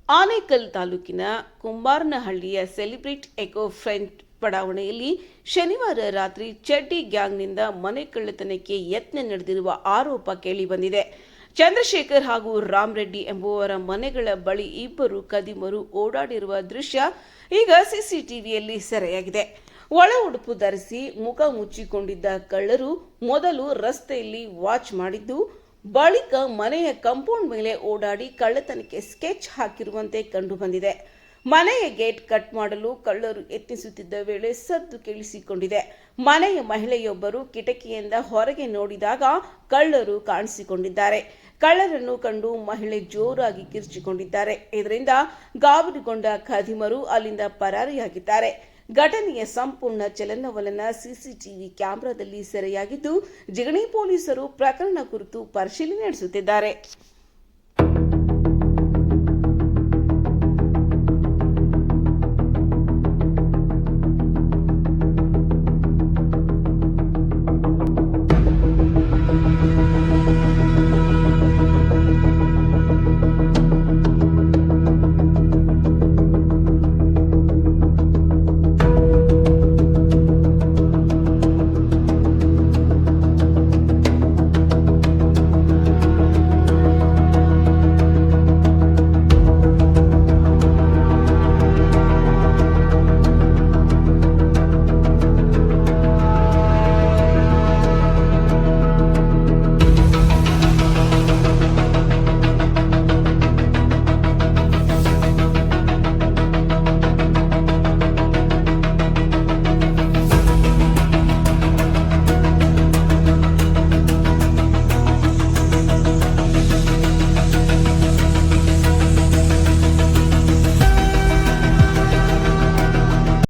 ಆನೇಕಲ್ ತಾಲೂಕಿನ ಕುಂಬಾರನಹಳ್ಳಿಯ celebrate eco friend ಬಡಾವಣೆಯಲ್ಲಿ ಶನಿವಾರ ರಾತ್ರಿ ಚಡ್ಡಿ ಗ್ಯಾಂಗ್ನಿಂದ ಮನೆ ಕಳ್ಳತನಕ್ಕೆ ಯತ್ನ ನಡೆದಿರುವ ಆರೋಪ ಕೇಳಿಬಂದಿದೆ. ಚಂದ್ರಶೇಖರ್ ಹಾಗೂ ರಾಮ್ ರೆಡ್ಡಿ ಎಂಬುವರ ಮನೆಗಳ ಬಳಿ ಇಬ್ಬರು ಕದಿಮರು ಓಡಾಡಿರುವ ದೃಶ್ಯ ಈಗ ಸಿಸಿಟಿವಿಯಲ್ಲಿ ಸೆರೆಯಾಗಿದೆ. ಒಳ ಉಡುಪು ಧರಿಸಿ ಮುಖ ಮುಚ್ಚಿಕೊಂಡಿದ್ದ ಕಳ್ಳರು ಮೊದಲು ರಸ್ತೆಯಲ್ಲಿ ವಾಚ್ ಮಾಡಿದ್ದು, ಬಳಿಕ ಮನೆಯ ಕಾಂಪೌಂಡ್ ಮೇಲೆ ಓಡಾಡಿ ಕಳ್ಳತನಕ್ಕೆ ಸ್ಕೆಚ್ ಹಾಕಿರುವಂತೆ ಕಂಡುಬಂದಿದೆ. ಮನೆಯ ಗೇಟ್ ಕಟ್ ಮಾಡಲು ಕಳ್ಳರು ಯತ್ನಿಸುತ್ತಿದ್ದ ವೇಳೆ ಸದ್ದು ಕೇಳಿಸಿಕೊಂಡಿದೆ. ಮನೆಯ ಮಹಿಳೆಯೊಬ್ಬರು ಕಿಟಕಿಯಿಂದ ಹೊರಗೆ ನೋಡಿದಾಗ ಕಳ್ಳರು ಕಾಣಿಸಿಕೊಂಡಿದ್ದಾರೆ. ಕಳ್ಳರನ್ನು ಕಂಡು ಮಹಿಳೆ ಜೋರಾಗಿ ಕಿರ್ಚಿಕೊಂಡಿದ್ದಾರೆ. ಇದರಿಂದ ಗಾಬರಿಗೊಂಡ ಖದೀಮರು ಅಲ್ಲಿಂದ ಪರಾರಿಯಾಗಿದ್ದಾರೆ. ಘಟನೆಯ ಸಂಪೂರ್ಣ ಚಲನವಲನ ಸಿಸಿಟಿವಿ ಕ್ಯಾಮೆರಾದಲ್ಲಿ ಸೆರೆಯಾಗಿದ್ದು, ಜಿಗಣಿ ಪೊಲೀಸರು ಪ್ರಕರಣ ಕುರಿತು ಪರಿಶೀಲನೆ ನಡೆಸುತ್ತಿದ್ದಾರೆ.